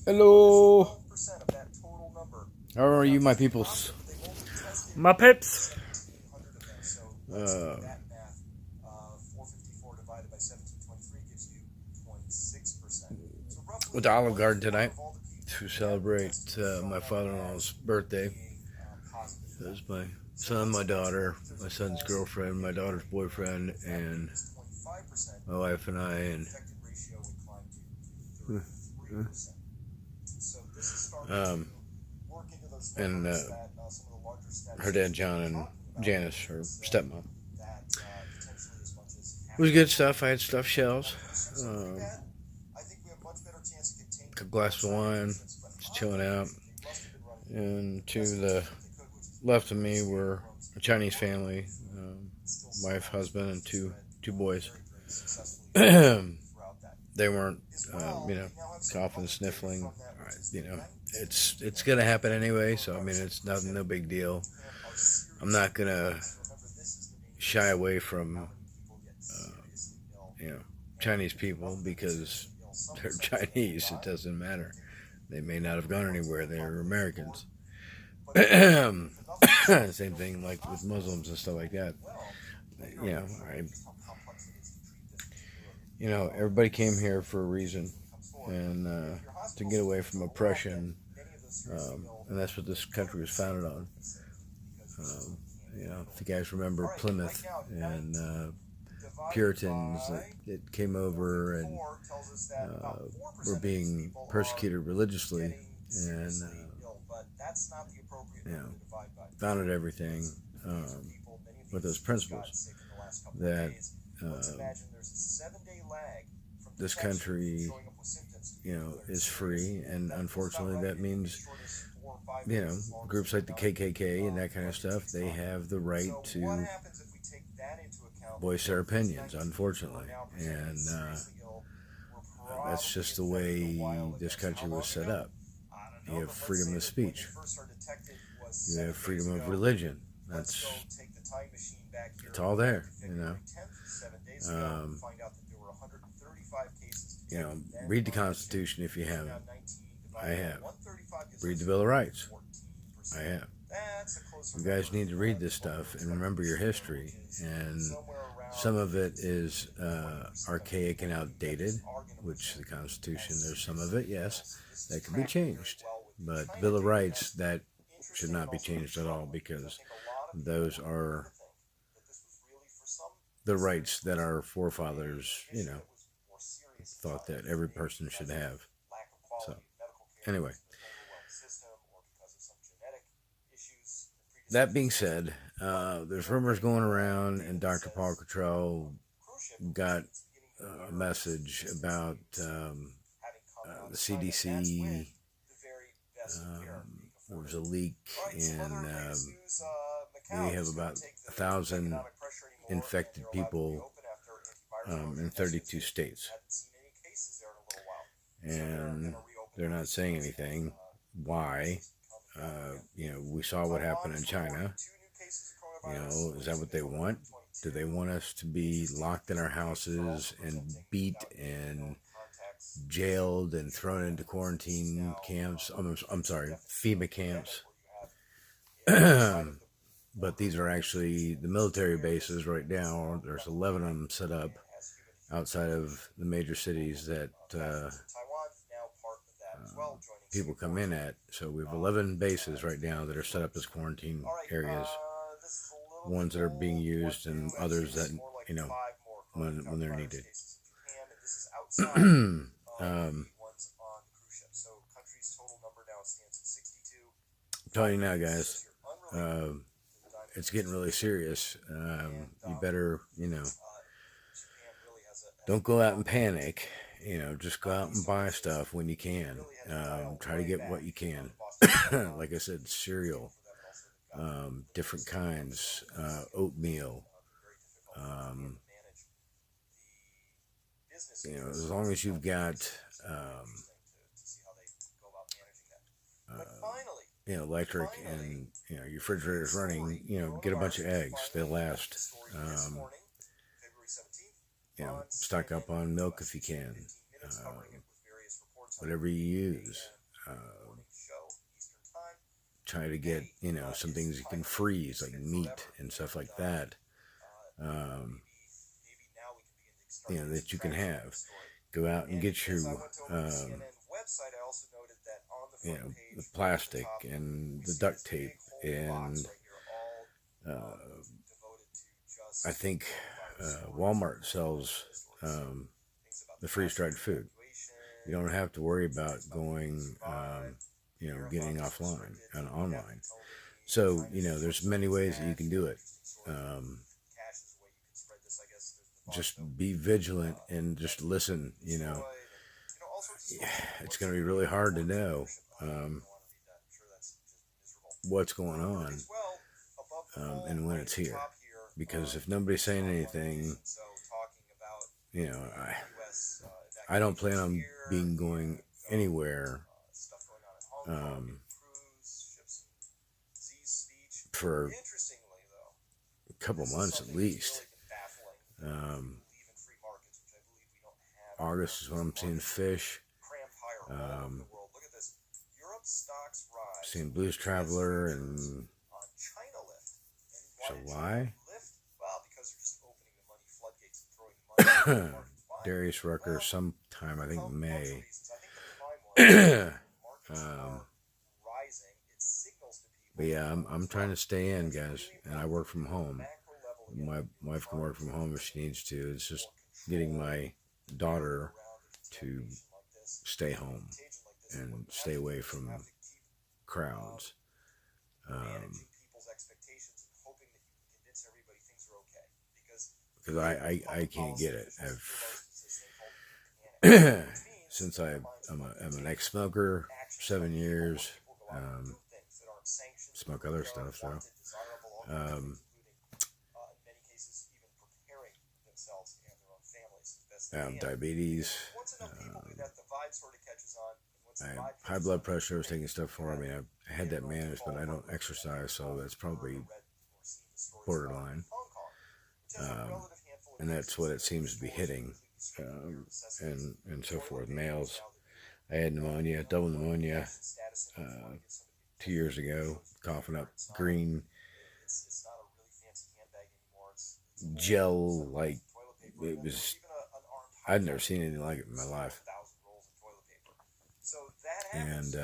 Hello. How are you, my peoples? My pips. Uh, went to Olive Garden tonight to celebrate my father-in-law's birthday. It was my son, my daughter, my son's girlfriend, my daughter's boyfriend, and my wife and I, um, and her dad, John, and Janice, her stepmom. It was good stuff. I had stuffed shells, a glass of wine, just chilling out. And to the left of me were a Chinese family, wife, husband, and two boys. They weren't, coughing, sniffling. It's gonna happen anyway. So I mean, it's nothing, no big deal. I'm not gonna shy away from, Chinese people because they're Chinese. It doesn't matter. They may not have gone anywhere. They're Americans. Same thing like with Muslims and stuff like that. You know, I, everybody came here for a reason, and to get away from oppression, and that's what this country was founded on. If you guys remember Plymouth and Puritans that came over and were being persecuted religiously, and founded everything with those principles that this country, is free, and unfortunately that means, groups like the KKK and that kind of stuff, they have the right to voice their opinions, unfortunately, and that's just the way this country was set up. You have freedom of speech. You have freedom of religion. It's all there, Um, read the Constitution if you haven't. I have. Read the Bill of Rights. I have. You guys need to read this stuff and remember your history. And some of it is archaic and outdated, which the Constitution, there's some of it, yes, that can be changed. But the Bill of Rights, that should not be changed at all, because those are the rights that our forefathers, thought that every person should have. So, anyway, that being said, there's rumors going around, and Dr. Paul Cottrell got a message about the CDC. There was a leak, and we have about 1,000 infected people in 32 states. And they're not saying anything. Why? We saw what happened in China. Is that what they want? Do they want us to be locked in our houses and beat and jailed and thrown into quarantine camps? I'm sorry, FEMA camps. But these are actually the military bases right now. There's 11 of them set up outside of the major cities that people come in at. So we have 11 bases right now that are set up as quarantine areas. Ones that are being used, and others that, when they're needed. I'm telling you now, guys, it's getting really serious. You better, don't go out and panic. Just go out and buy stuff when you can. Try to get what you can. Like I said, cereal, different kinds, oatmeal. As long as you've got, electric, and your refrigerator's running, get a bunch of eggs. They'll last. Stock up on milk if you can. whatever you use. Try to get, some things you can freeze, like meat and stuff like that, that you can have. Go out and get your, the plastic and the duct tape, and I think Walmart sells the freeze-dried food. You don't have to worry about going, getting offline and online. So, there's many ways that you can do it. Just be vigilant and just listen, It's going to be really hard to know what's going on and when it's here. Because if nobody's saying anything, I don't plan on going anywhere for a couple months at least. August is when I'm seeing fish. Seeing Blues Traveler in July. Darius Rucker sometime, I think May. But yeah, I'm trying to stay in, guys, and I work from home. My wife can work from home if she needs to. It's just getting my daughter to stay home and stay away from crowds. Because I can't get it. Since I'm an ex-smoker, 7 years. Smoke other stuff though. Diabetes. I have high blood pressure. I was taking stuff for me. I had that managed, but I don't exercise, so that's probably borderline. And that's what it seems to be hitting, and so forth. Males. I had pneumonia, double pneumonia, 2 years ago, coughing up green gel, like it was, I'd never seen anything like it in my life. And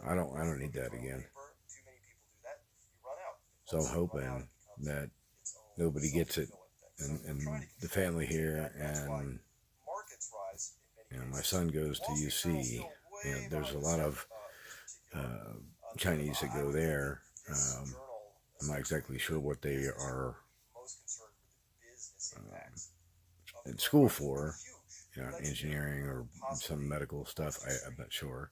I don't need that again. So I'm hoping that nobody gets it in the family here, and my son goes to UC. There's a lot of Chinese that go there. I'm not exactly sure what they are in school for, engineering or some medical stuff. I'm not sure.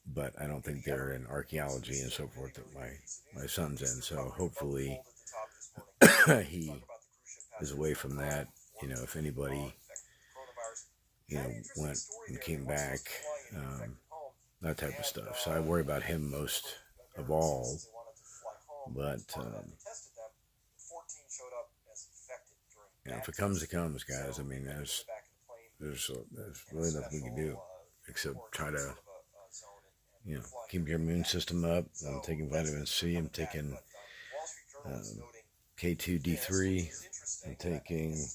But I don't think they're in archaeology and so forth that my son's in. So hopefully he is away from that. If anybody, went and came back, that type of stuff. So I worry about him most of all. But if it comes, it comes, guys. I mean, there's really nothing we can do except try to, keep your immune system up. I'm taking vitamin C. I'm taking K2D3. I'm taking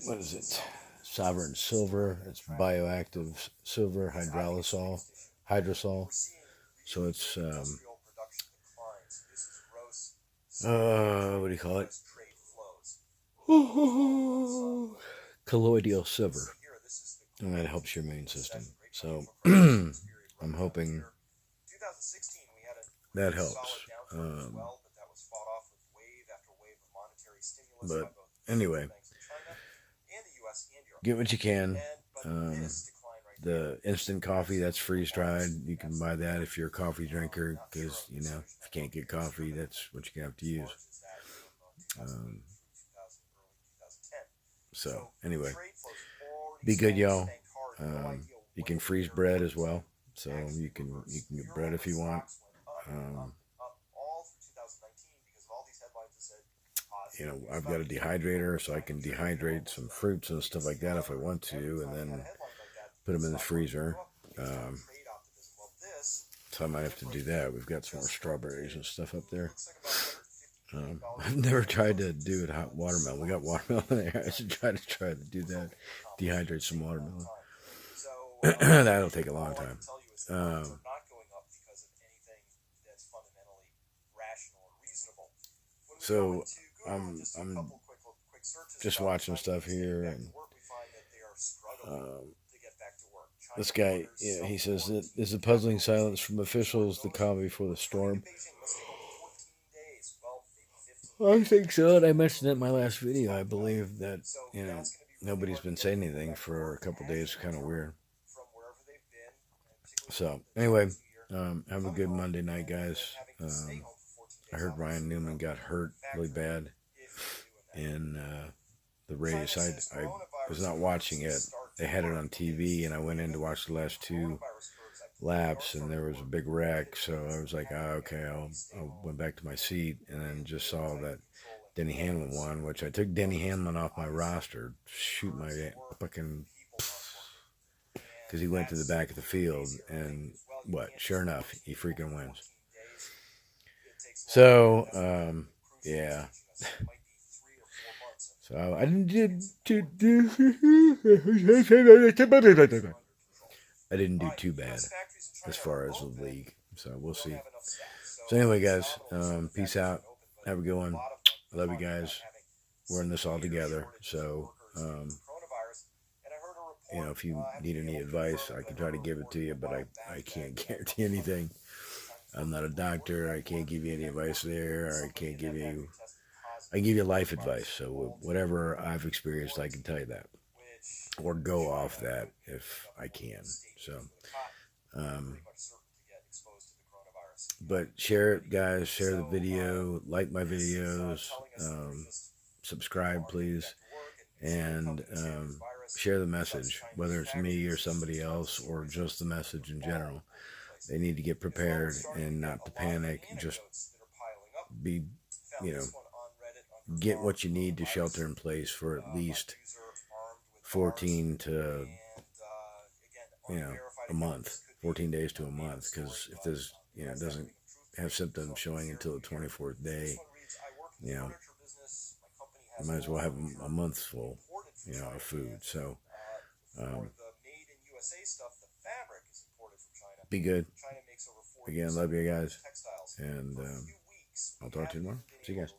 what is it? Sovereign Silver. It's bioactive silver hydrolysol. So it's what do you call it? Colloidal silver, and that helps your immune system. So I'm hoping that helps. But anyway, get what you can. The instant coffee, that's freeze-dried. You can buy that if you're a coffee drinker, because, if you can't get coffee, that's what you have to use. So, anyway, be good, y'all. You can freeze bread as well, so you can get bread if you know, I've got a dehydrator, so I can dehydrate some fruits and stuff like that if I want to, and then put them in the freezer. So I might have to do that. We've got some more strawberries and stuff up there. I've never tried to do it hot watermelon. We got watermelon there. I should try to do that. Dehydrate some watermelon. That'll take a long time. So I'm just watching stuff here, and this guy, you know, he says that there's a puzzling silence from officials. The calm before the storm. I think so, and I mentioned it in my last video. I believe that, you know, nobody's been saying anything for a couple days. Kind of weird. So anyway, have a good Monday night, guys. I heard Ryan Newman got hurt really bad in the race. I was not watching it. They had it on TV, and I went in to watch the last two laps, and there was a big wreck. So I was like, okay, I went back to my seat, and then just saw that Denny Hamlin won, which I took Denny Hamlin off my roster. Shoot my fucking... Because he went to the back of the field, and what? Sure enough, he freaking wins. So, yeah. So I didn't do too bad as far as the league. So we'll see. So anyway, guys, peace out. Have a good one. I love you guys. We're in this all together. So, you know, if you need any advice, I can try to give it to you, but I can't guarantee anything. I'm not a doctor. I can't give you any advice there. I can give you life advice. So whatever I've experienced, I can tell you that, or go off that if I can. So, but share it, guys. Share the video. Like my videos. Subscribe, please, and share the message, whether it's me or somebody else, or just the message in general. They need to get prepared and not to panic. Just be, you know, get what you need to shelter in place for at least 14 to, you know, a month, 14 days to a month. Because if this, you know, doesn't have symptoms showing until the 24th day, you know, you might as well have a month's full, you know, of food. So, be good. Again, love you guys. And I'll talk to you tomorrow. See you guys.